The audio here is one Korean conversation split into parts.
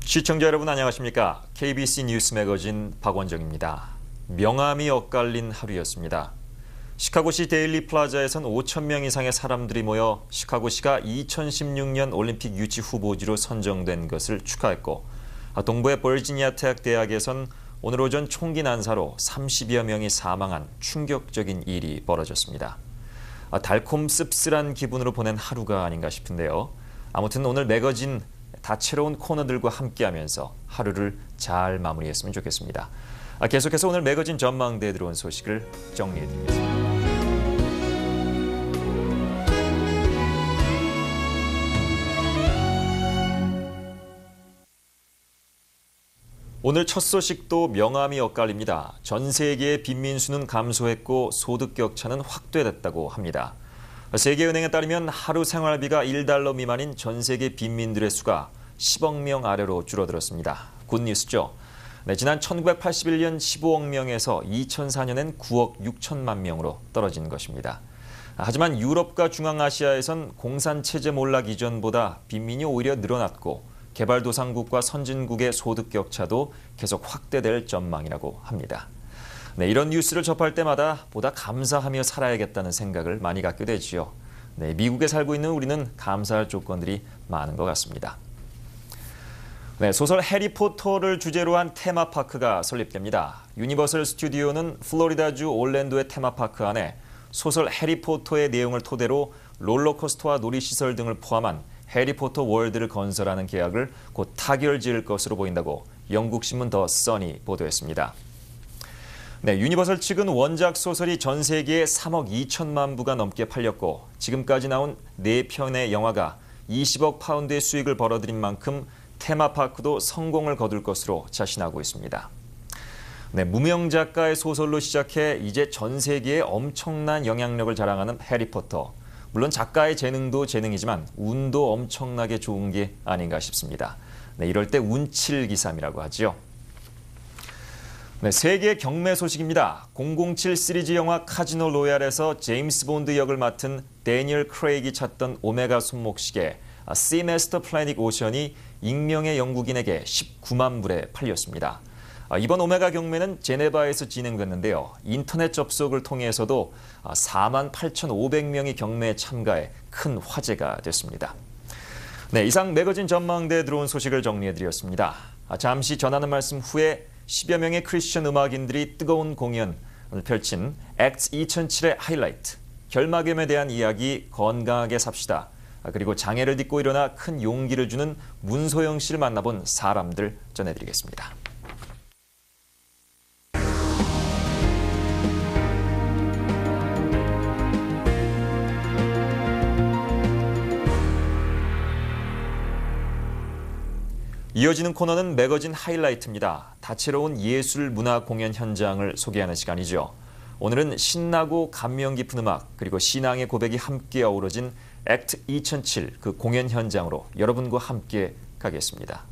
시청자 여러분 안녕하십니까? KBC 뉴스 매거진 박원정입니다. 명암이 엇갈린 하루였습니다. 시카고시 데일리 플라자에선 5천 명 이상의 사람들이 모여 시카고시가 2016년 올림픽 유치 후보지로 선정된 것을 축하했고, 동부의 버지니아 테크 대학에선 오늘 오전 총기 난사로 30여 명이 사망한 충격적인 일이 벌어졌습니다. 달콤 씁쓸한 기분으로 보낸 하루가 아닌가 싶은데요. 아무튼 오늘 매거진 다채로운 코너들과 함께하면서 하루를 잘 마무리했으면 좋겠습니다. 계속해서 오늘 매거진 전망대에 들어온 소식을 정리해드리겠습니다. 오늘 첫 소식도 명암이 엇갈립니다. 전 세계의 빈민수는 감소했고 소득 격차는 확대됐다고 합니다. 세계은행에 따르면 하루 생활비가 1달러 미만인 전 세계 빈민들의 수가 10억 명 아래로 줄어들었습니다. 굿뉴스죠. 지난 1981년 15억 명에서 2004년엔 9억 6천만 명으로 떨어진 것입니다. 하지만 유럽과 중앙아시아에선 공산체제 몰락 이전보다 빈민이 오히려 늘어났고 개발도상국과 선진국의 소득 격차도 계속 확대될 전망이라고 합니다. 이런 뉴스를 접할 때마다 보다 감사하며 살아야겠다는 생각을 많이 갖게 되지요. 미국에 살고 있는 우리는 감사할 조건들이 많은 것 같습니다. 소설 해리포터를 주제로 한 테마파크가 설립됩니다. 유니버설 스튜디오는 플로리다주 올랜도의 테마파크 안에 소설 해리포터의 내용을 토대로 롤러코스터와 놀이시설 등을 포함한 해리포터 월드를 건설하는 계약을 곧 타결지을 것으로 보인다고 영국 신문 더 선이 보도했습니다. 유니버설 측은 원작 소설이 전 세계에 3억 2천만 부가 넘게 팔렸고 지금까지 나온 4편의 영화가 20억 파운드의 수익을 벌어들인 만큼 테마파크도 성공을 거둘 것으로 자신하고 있습니다. 무명 작가의 소설로 시작해 이제 전 세계에 엄청난 영향력을 자랑하는 해리포터. 물론 작가의 재능도 재능이지만 운도 엄청나게 좋은 게 아닌가 싶습니다. 이럴 때 운칠기삼이라고 하죠. 세계 경매 소식입니다. 007 시리즈 영화 카지노 로얄에서 제임스 본드 역을 맡은 데니얼 크레이기 찾던 오메가 손목시계 시메스터 플래닛 오션이 익명의 영국인에게 19만 불에 팔렸습니다. 이번 오메가 경매는 제네바에서 진행됐는데요. 인터넷 접속을 통해서도 4만 8,500명이 경매에 참가해 큰 화제가 됐습니다. 이상 매거진 전망대에 들어온 소식을 정리해드렸습니다. 잠시 전하는 말씀 후에 10여 명의 크리스천 음악인들이 뜨거운 공연을 펼친 액트 2007의 하이라이트, 결막염에 대한 이야기 건강하게 삽시다. 그리고 장애를 딛고 일어나 큰 용기를 주는 문소영 씨를 만나본 사람들 전해드리겠습니다. 이어지는 코너는 매거진 하이라이트입니다. 다채로운 예술 문화 공연 현장을 소개하는 시간이죠. 오늘은 신나고 감명 깊은 음악 그리고 신앙의 고백이 함께 어우러진 액트 2007 그 공연 현장으로 여러분과 함께 가겠습니다.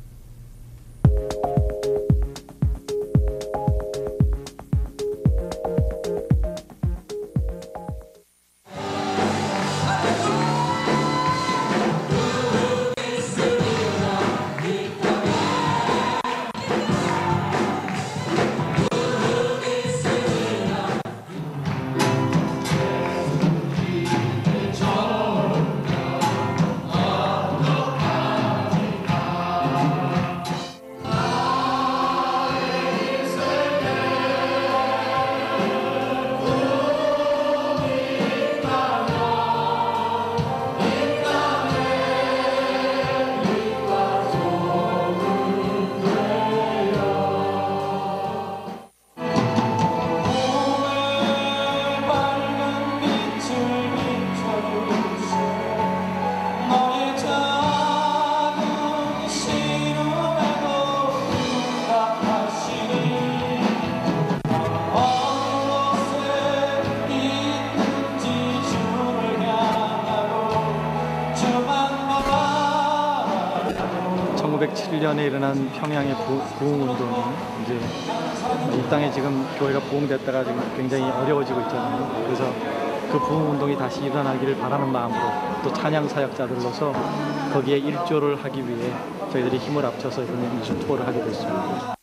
(1907년에) 일어난 평양의 부흥운동이 이제 이 땅에 지금 교회가 부흥됐다가 지금 굉장히 어려워지고 있잖아요. 그래서 그 부흥운동이 다시 일어나기를 바라는 마음으로 또 찬양 사역자들로서 그 거기에 일조를 하기 위해 저희들이 힘을 합쳐서 이번 미술 투어를 하게 됐습니다.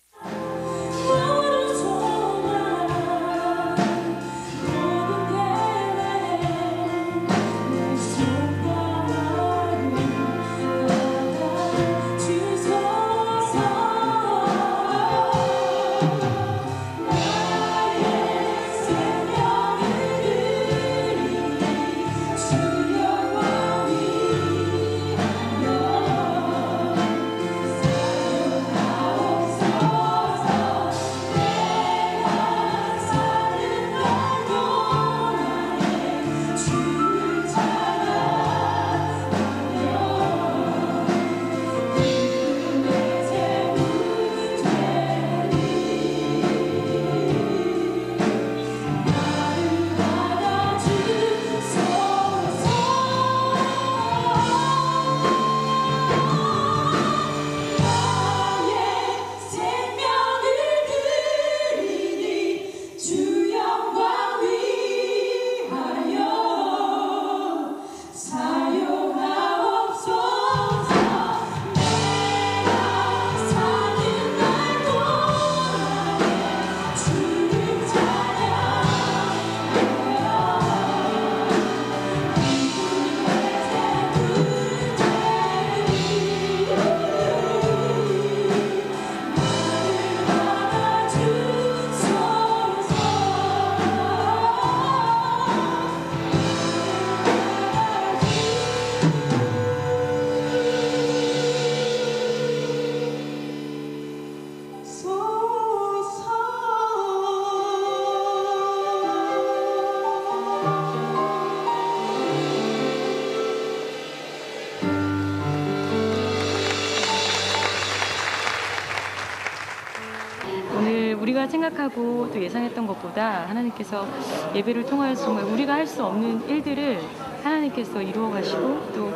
오늘 우리가 생각하고 또 예상했던 것보다 하나님께서 예배를 통하여서 정말 우리가 할 수 없는 일들을 하나님께서 이루어 가시고 또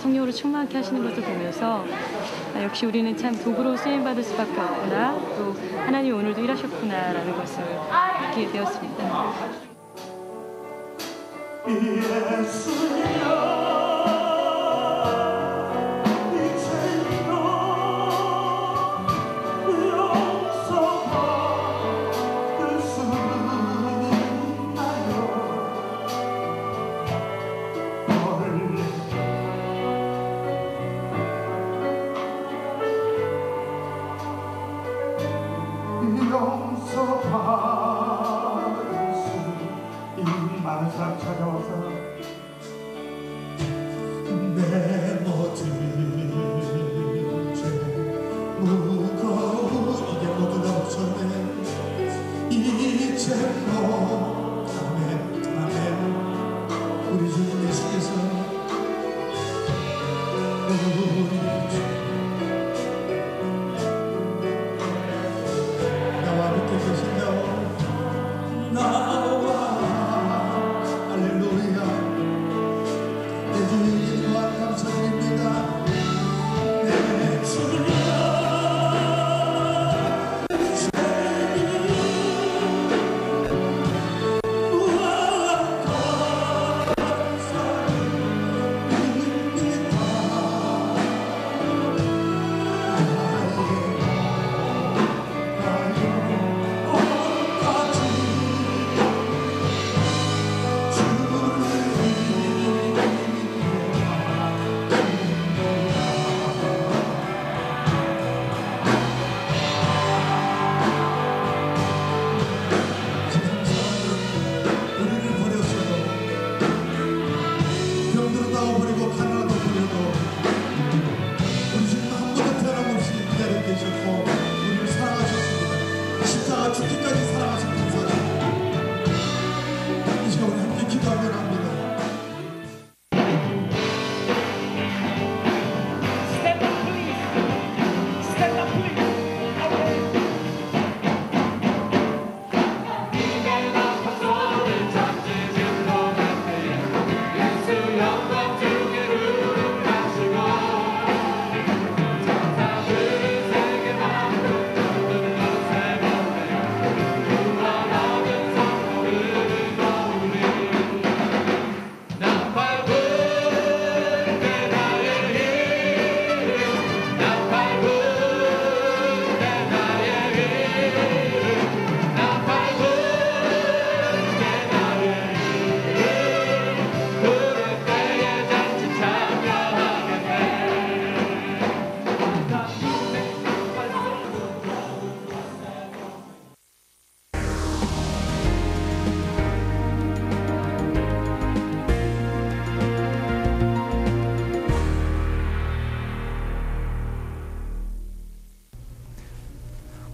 성령으로 충만하게 하시는 것을 보면서 역시 우리는 참 도구로 쓰임받을 수밖에 없구나, 또 하나님 오늘도 일하셨구나라는 것을 느끼게 되었습니다. 많은 사람 찾아와서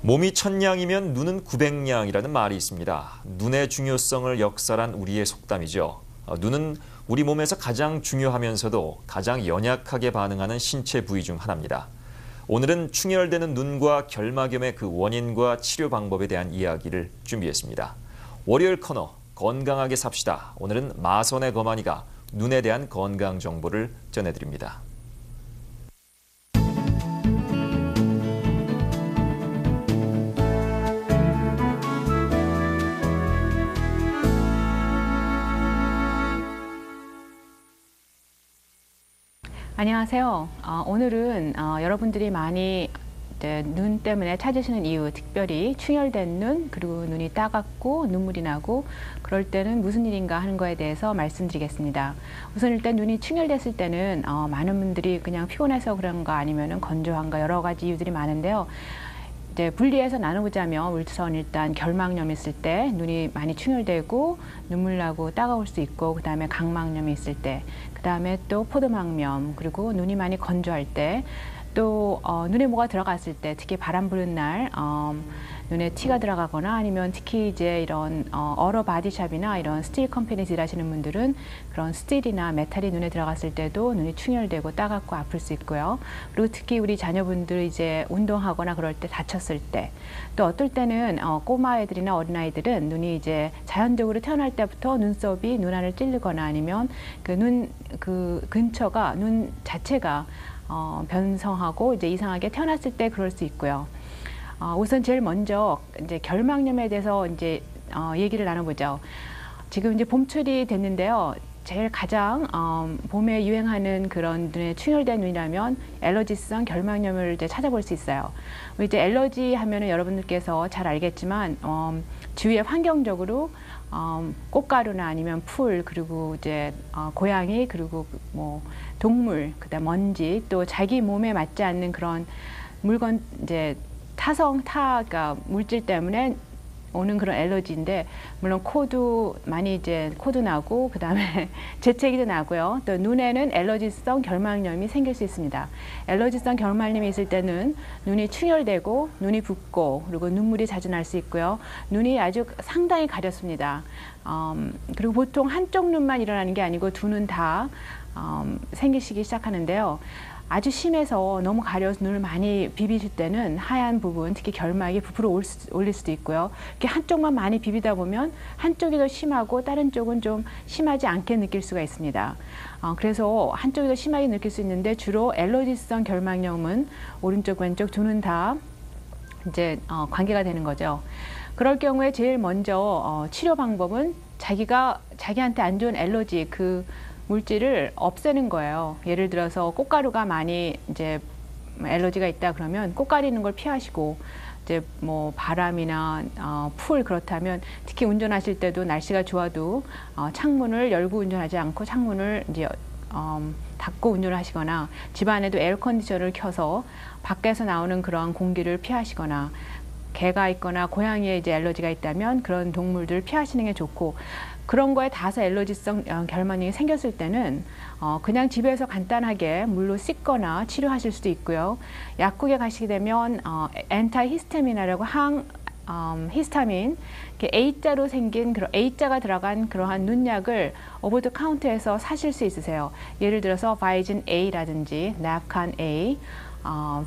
몸이 천냥이면 눈은 900냥이라는 말이 있습니다. 눈의 중요성을 역설한 우리의 속담이죠. 눈은 우리 몸에서 가장 중요하면서도 가장 연약하게 반응하는 신체 부위 중 하나입니다. 오늘은 충혈되는 눈과 결막염의 그 원인과 치료 방법에 대한 이야기를 준비했습니다. 월요일 코너 건강하게 삽시다. 오늘은 마선의 거만이가 눈에 대한 건강 정보를 전해드립니다. 안녕하세요. 오늘은 여러분들이 많이 눈 때문에 찾으시는 이유, 특별히 충혈된 눈, 그리고 눈이 따갑고 눈물이 나고 그럴 때는 무슨 일인가 하는 거에 대해서 말씀드리겠습니다. 우선 일단 눈이 충혈됐을 때는 많은 분들이 그냥 피곤해서 그런가 아니면 건조한가 여러 가지 이유들이 많은데요. 이제 분리해서 나누자면 우선 일단 결막염이 있을 때 눈이 많이 충혈되고 눈물 나고 따가울 수 있고, 그 다음에 각막염이 있을 때, 그 다음에 또 포도막염, 그리고 눈이 많이 건조할 때, 또 눈에 뭐가 들어갔을 때, 특히 바람 부는 날 눈에 티가 들어가거나 아니면 특히 이제 이런 어로 바디샵이나 이런 스틸 컴퍼니에서 일하시는 분들은 그런 스틸이나 메탈이 눈에 들어갔을 때도 눈이 충혈되고 따갑고 아플 수 있고요. 그리고 특히 우리 자녀분들 이제 운동하거나 그럴 때 다쳤을 때, 또 어떨 때는 꼬마 애들이나 어린아이들은 눈이 이제 자연적으로 태어날 때부터 눈썹이 눈 안을 찌르거나 아니면 그 근처가 눈 자체가 변성하고 이제 이상하게 태어났을 때 그럴 수 있고요. 우선 제일 먼저 이제 결막염에 대해서 이제 얘기를 나눠보죠. 지금 이제 봄철이 됐는데요. 제일 가장 봄에 유행하는 그런 눈에 충혈된 눈이라면 엘러지성 결막염을 이제 찾아볼 수 있어요. 이제 엘러지 하면은 여러분들께서 잘 알겠지만 주위에 환경적으로 꽃가루나 아니면 풀, 그리고 이제 고양이, 그리고 뭐 동물, 그다음 먼지, 또 자기 몸에 맞지 않는 그런 물건, 이제 그러니까 물질 때문에 오는 그런 엘러지인데, 물론 코도 많이 이제 코도 나고, 그 다음에 재채기도 나고요. 또 눈에는 엘러지성 결막염이 생길 수 있습니다. 엘러지성 결막염이 있을 때는 눈이 충혈되고 눈이 붓고 그리고 눈물이 자주 날 수 있고요. 눈이 아주 상당히 가렵습니다. 그리고 보통 한쪽 눈만 일어나는 게 아니고 두 눈 다 생기시기 시작하는데요. 아주 심해서 너무 가려워서 눈을 많이 비비실 때는 하얀 부분, 특히 결막이 부풀어 올릴 수도 있고요. 이렇게 한쪽만 많이 비비다 보면 한쪽이 더 심하고 다른 쪽은 좀 심하지 않게 느낄 수가 있습니다. 그래서 한쪽이 더 심하게 느낄 수 있는데, 주로 엘러지성 결막염은 오른쪽 왼쪽 두 눈 다 이제 관계가 되는 거죠. 그럴 경우에 제일 먼저 치료 방법은 자기한테 안 좋은 엘러지, 그 물질을 없애는 거예요. 예를 들어서 꽃가루가 많이 이제 엘러지가 있다 그러면 꽃가루 있는 걸 피하시고, 이제 뭐 바람이나 풀, 그렇다면 특히 운전하실 때도 날씨가 좋아도 창문을 열고 운전하지 않고 창문을 이제 닫고 운전을 하시거나, 집안에도 에어컨디셔너를 켜서 밖에서 나오는 그런 공기를 피하시거나, 개가 있거나 고양이에 이제 엘러지가 있다면 그런 동물들을 피하시는 게 좋고, 그런 거에 닿아서 엘러지성 결막염이 생겼을 때는 그냥 집에서 간단하게 물로 씻거나 치료하실 수도 있고요. 약국에 가시게 되면 엔타히스타민이라고 히스타민, A자로 생긴 그런 A자가 들어간 그러한 눈약을 오버 더 카운터에서 사실 수 있으세요. 예를 들어서 바이진 A라든지 나칸 A,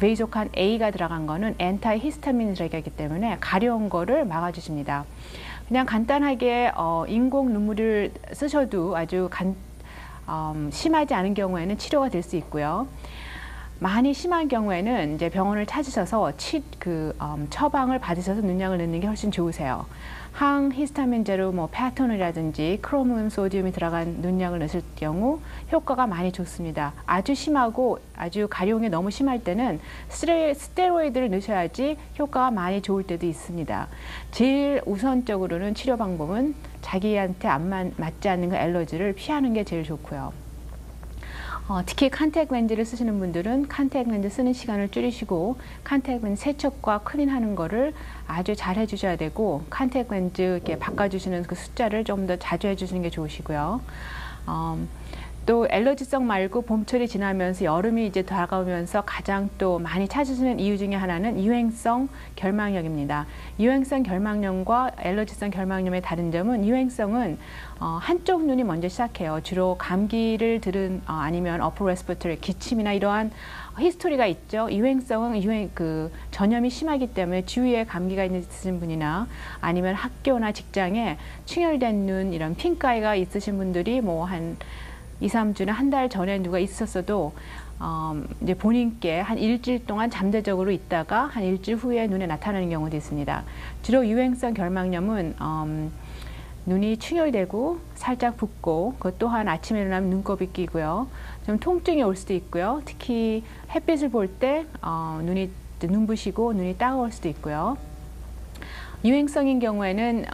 베이조칸 A가 들어간 거는 엔타히스타민이라고 하기 때문에 가려운 거를 막아주십니다. 그냥 간단하게 인공 눈물을 쓰셔도 아주 심하지 않은 경우에는 치료가 될 수 있고요. 많이 심한 경우에는 이제 병원을 찾으셔서 처방을 받으셔서 눈약을 넣는 게 훨씬 좋으세요. 항히스타민제로 뭐 페아토놀이라든지 크로뮴 소디움이 들어간 눈약을 넣을 경우 효과가 많이 좋습니다. 아주 심하고 아주 가려움이 너무 심할 때는 스테로이드를 넣으셔야지 효과가 많이 좋을 때도 있습니다. 제일 우선적으로는 치료 방법은 자기한테 안 맞지 않는 그 엘러지를 피하는 게 제일 좋고요. 특히 컨택 렌즈를 쓰시는 분들은 컨택 렌즈 쓰는 시간을 줄이시고 컨택 렌즈 세척과 클린하는 거를 아주 잘 해주셔야 되고, 컨택 렌즈 이렇게 바꿔주시는 그 숫자를 좀 더 자주 해주시는 게 좋으시고요. 또 알러지성 말고 봄철이 지나면서 여름이 이제 다가오면서 가장 또 많이 찾으시는 이유 중에 하나는 유행성 결막염입니다. 유행성 결막염과 알러지성 결막염의 다른 점은 유행성은 한쪽 눈이 먼저 시작해요. 주로 감기를 들은 아니면 어퍼 레스피레이터리 기침이나 이러한 히스토리가 있죠. 유행성은 전염이 심하기 때문에 주위에 감기가 있으신 분이나 아니면 학교나 직장에 충혈된 눈 이런 핑크아이가 있으신 분들이 뭐 한 2, 3주나 한 달 전에 누가 있었어도 이제 본인께 한 일주일 동안 잠재적으로 있다가 한 일주일 후에 눈에 나타나는 경우도 있습니다. 주로 유행성 결막염은 눈이 충혈되고 살짝 붓고 그것 또한 아침에 일어나면 눈곱이 끼고요. 좀 통증이 올 수도 있고요. 특히 햇빛을 볼 때 눈이 눈부시고 눈이 따가울 수도 있고요. 유행성인 경우에는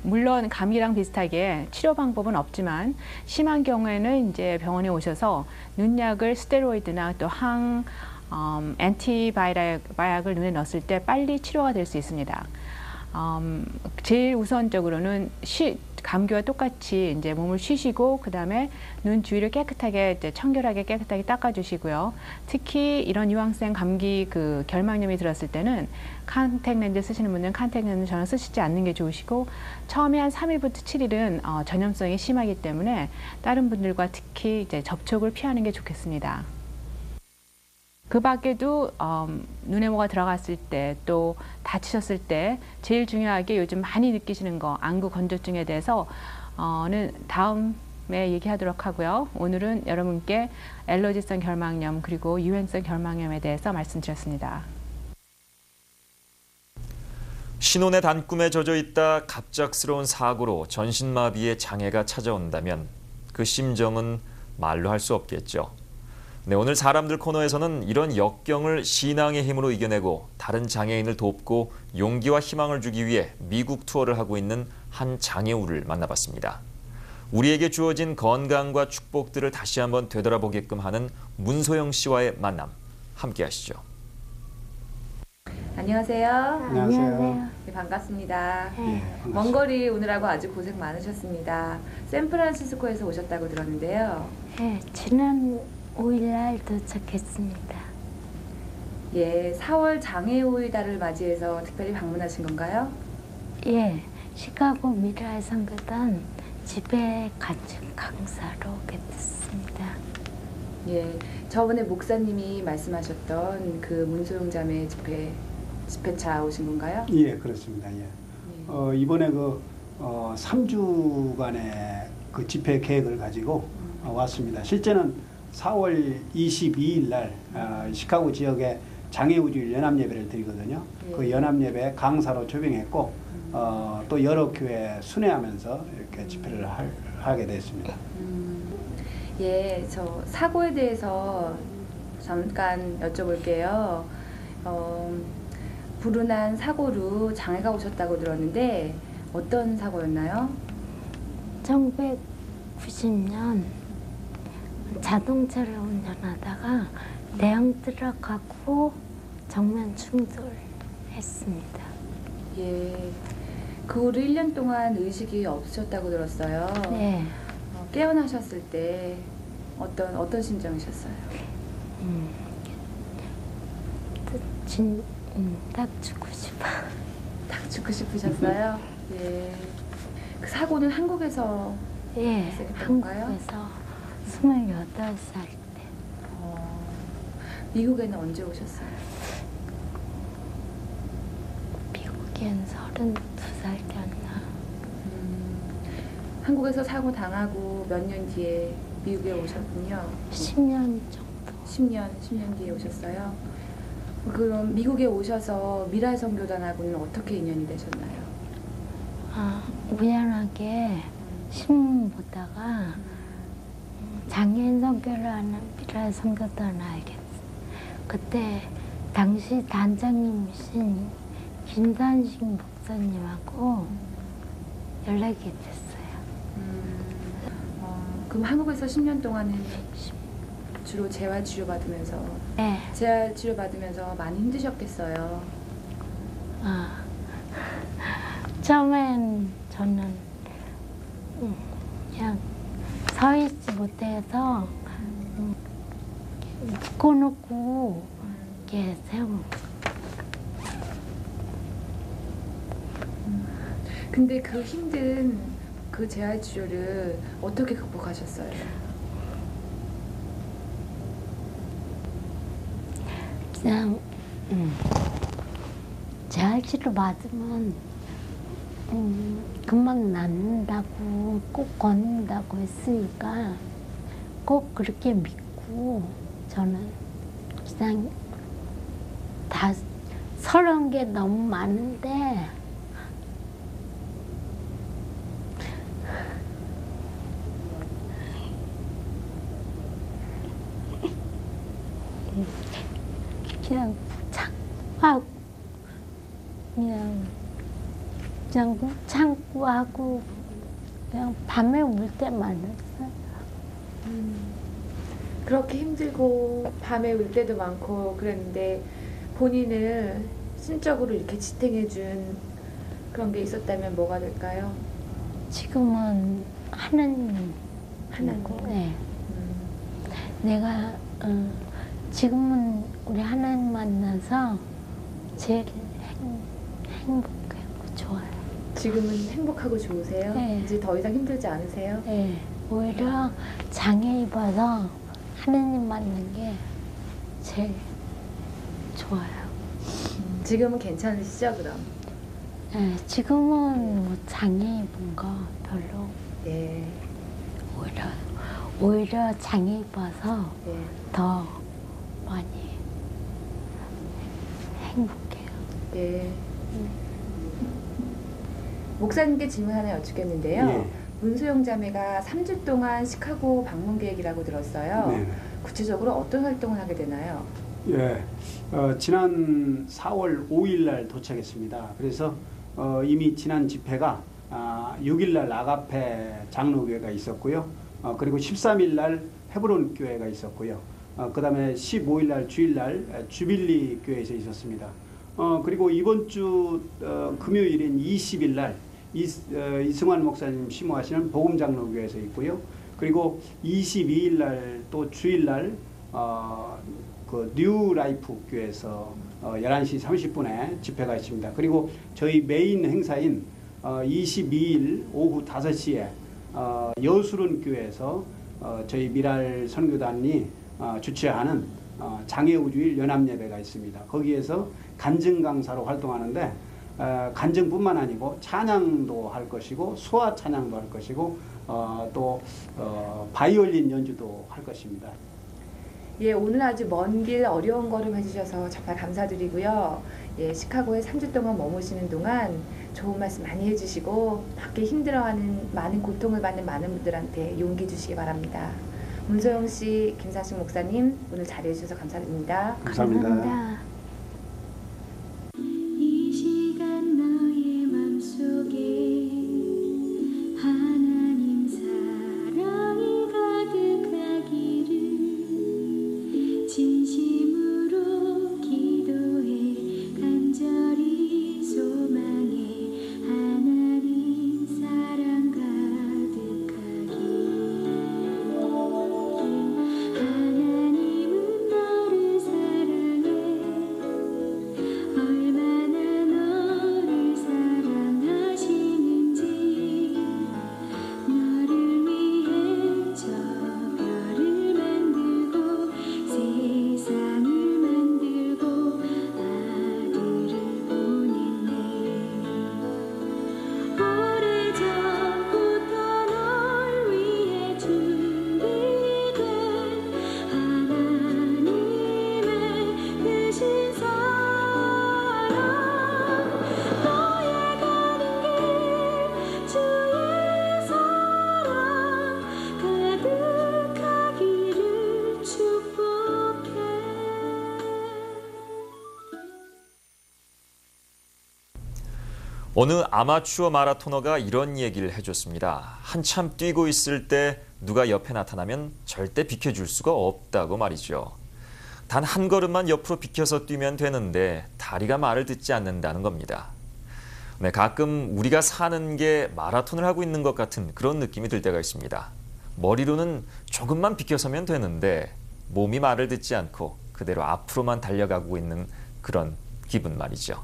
물론 감기랑 비슷하게 치료 방법은 없지만 심한 경우에는 이제 병원에 오셔서 눈약을 스테로이드나 또 엔티바이락을 눈에 넣었을 때 빨리 치료가 될 수 있습니다. 제일 우선적으로는 감기와 똑같이 이제 몸을 쉬시고 그 다음에 눈 주위를 깨끗하게 이제 청결하게 깨끗하게 닦아주시고요. 특히 이런 유황성 감기 결막염이 들었을 때는 컨택렌즈 쓰시는 분들은 컨택렌즈 전혀 쓰시지 않는 게 좋으시고 처음에 한 3일부터 7일은 전염성이 심하기 때문에 다른 분들과 특히 이제 접촉을 피하는 게 좋겠습니다. 그 밖에도 눈에 뭐가 들어갔을 때 또 다치셨을 때 제일 중요하게 요즘 많이 느끼시는 거 안구 건조증에 대해서는 다음에 얘기하도록 하고요. 오늘은 여러분께 알러지성 결막염 그리고 유행성 결막염에 대해서 말씀드렸습니다. 신혼의 단꿈에 젖어 있다 갑작스러운 사고로 전신마비의 장애가 찾아온다면 그 심정은 말로 할 수 없겠죠. 네, 오늘 사람들 코너에서는 이런 역경을 신앙의 힘으로 이겨내고 다른 장애인을 돕고 용기와 희망을 주기 위해 미국 투어를 하고 있는 한 장애우를 만나봤습니다. 우리에게 주어진 건강과 축복들을 다시 한번 되돌아보게끔 하는 문소영 씨와의 만남, 함께 하시죠. 안녕하세요. 안녕하세요. 네, 반갑습니다. 반갑습니다. 먼 거리 오느라고 아주 고생 많으셨습니다. 샌프란시스코에서 오셨다고 들었는데요. 네, 지난 5일날 도착했습니다. 예, 4월 장애우의 달을 맞이해서 특별히 방문하신 건가요? 예, 시카고 미라의 선교단 집회 가축 강사로 오게 됐습니다. 예, 저번에 목사님이 말씀하셨던 그 문소영 자매 집회차 오신 건가요? 예, 그렇습니다. 예. 이번에 3주간의 그 집회 계획을 가지고 왔습니다. 실제는 4월 22일 날 시카고 지역에 장애우주일 연합예배를 드리거든요. 예. 그 연합예배 강사로 초빙했고 또 여러 교회 순회하면서 이렇게 집회를 하게 됐습니다. 예, 저 사고에 대해서 잠깐 여쭤볼게요. 불운한 사고로 장애가 오셨다고 들었는데 어떤 사고였나요? 1990년 자동차를 운전하다가 대형 트럭하고 정면 충돌했습니다. 예, 그 후로 1년 동안 의식이 없으셨다고 들었어요. 네, 깨어나셨을 때 어떤 심정이셨어요? 딱 죽고 싶어. 딱 죽고 싶으셨어요? 예. 그 사고는 한국에서 예, 발생했던 건가요? 한국에서 28살 때. 미국에는 언제 오셨어요? 미국엔 32살 때였나. 한국에서 사고 당하고 몇 년 뒤에 미국에 오셨군요. 10년 정도. 10년 뒤에 오셨어요. 그럼 미국에 오셔서 미랄 선교단하고는 어떻게 인연이 되셨나요? 우연하게 신문 보다가 장애인 선교를 하는 미랄 선교단을 알게 됐어요. 그때 당시 단장님이신 김단식 목사님하고 연락이 됐어요. 그럼 한국에서 10년 동안은 주로 재활 치료 받으면서 네. 재활 치료 받으면서 많이 힘드셨겠어요. 처음엔 저는 그냥 서 있지 못해서 묶어놓고 이렇게 세우고. 근데 그 힘든 그 재활 치료를 어떻게 극복하셨어요? 그냥 재활 치료 받으면 금방 낫는다고 꼭 걷는다고 했으니까 꼭 그렇게 믿고 저는 그냥 다 서러운 게 너무 많은데 그냥 참고 그냥 참고 하고 그냥 밤에 울 때 많았어요. 그렇게 힘들고 밤에 울 때도 많고 그랬는데 본인을 심적으로 이렇게 지탱해준 그런 게 있었다면 뭐가 될까요? 지금은 하나님. 네. 내가 지금은 우리 하나님 만나서 제일 행복하고 좋아요. 지금은 행복하고 좋으세요? 네. 이제 더 이상 힘들지 않으세요? 네. 오히려 장애 입어서 하나님 만난 게 제일 좋아요. 지금은 괜찮으시죠, 그럼? 네, 지금은 뭐 장애 입은 거 별로. 네. 오히려 장애 입어서 네. 더 많이 행복해요. 네. 목사님께 질문 하나 여쭙겠는데요. 예. 문소영 자매가 3주 동안 시카고 방문 계획이라고 들었어요. 네. 구체적으로 어떤 활동을 하게 되나요? 예, 지난 4월 5일 날 도착했습니다. 그래서 이미 지난 집회가 6일 날 아가페 장로교회가 있었고요. 그리고 13일 날 헤브론 교회가 있었고요. 그 다음에 15일 날 주일 날 주빌리 교회에서 있었습니다. 그리고 이번 주 금요일인 20일 날 이승환 목사님 심호하시는 복음장로교회에서 있고요. 그리고 22일 날 또 주일 날 그 뉴라이프 교회에서 11시 30분에 집회가 있습니다. 그리고 저희 메인 행사인 22일 오후 5시에 여수론 교회에서 저희 미랄 선교단이 주최하는 장애우주일 연합예배가 있습니다. 거기에서 간증 강사로 활동하는데 간증뿐만 아니고 찬양도 할 것이고 수화 찬양도 할 것이고 또 바이올린 연주도 할 것입니다. 예, 오늘 아주 먼 길 어려운 걸음 해주셔서 정말 감사드리고요. 예, 시카고에 3주 동안 머무시는 동안 좋은 말씀 많이 해주시고 밖에 힘들어하는 많은 고통을 받는 많은 분들한테 용기 주시기 바랍니다. 문소영 씨, 김사식 목사님 오늘 자리해주셔서 감사드립니다. 감사합니다. 이 시간 너의 맘속에 하나님 사랑이 가득하기를 진심으로 기도해 간절히 소망해 하나님 사랑 가득하기를 하나님은 너를 사랑해 얼마나 너를 사랑하시는지 너를 위해 저 별을 만들고 세상을 만들고 아들을 보냈네. 오래전부터 널 위해 준비된 하나님의 크신 사랑 너의 가는 길 주의 사랑 가득하기를 축복해. 어느 아마추어 마라토너가 이런 얘기를 해줬습니다. 한참 뛰고 있을 때 누가 옆에 나타나면 절대 비켜줄 수가 없다고 말이죠. 단 한 걸음만 옆으로 비켜서 뛰면 되는데 다리가 말을 듣지 않는다는 겁니다. 네, 가끔 우리가 사는 게 마라톤을 하고 있는 것 같은 그런 느낌이 들 때가 있습니다. 머리로는 조금만 비켜서면 되는데 몸이 말을 듣지 않고 그대로 앞으로만 달려가고 있는 그런 기분 말이죠.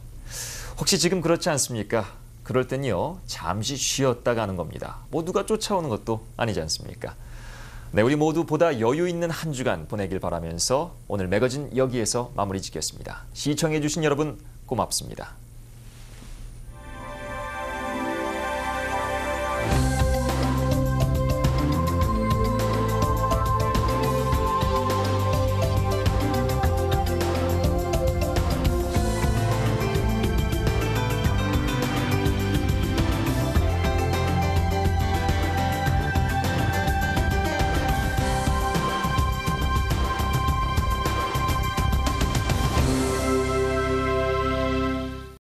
혹시 지금 그렇지 않습니까? 그럴 땐요, 잠시 쉬었다 가는 겁니다. 뭐 누가 쫓아오는 것도 아니지 않습니까? 네, 우리 모두 보다 여유 있는 한 주간 보내길 바라면서 오늘 매거진 여기에서 마무리 짓겠습니다. 시청해주신 여러분 고맙습니다.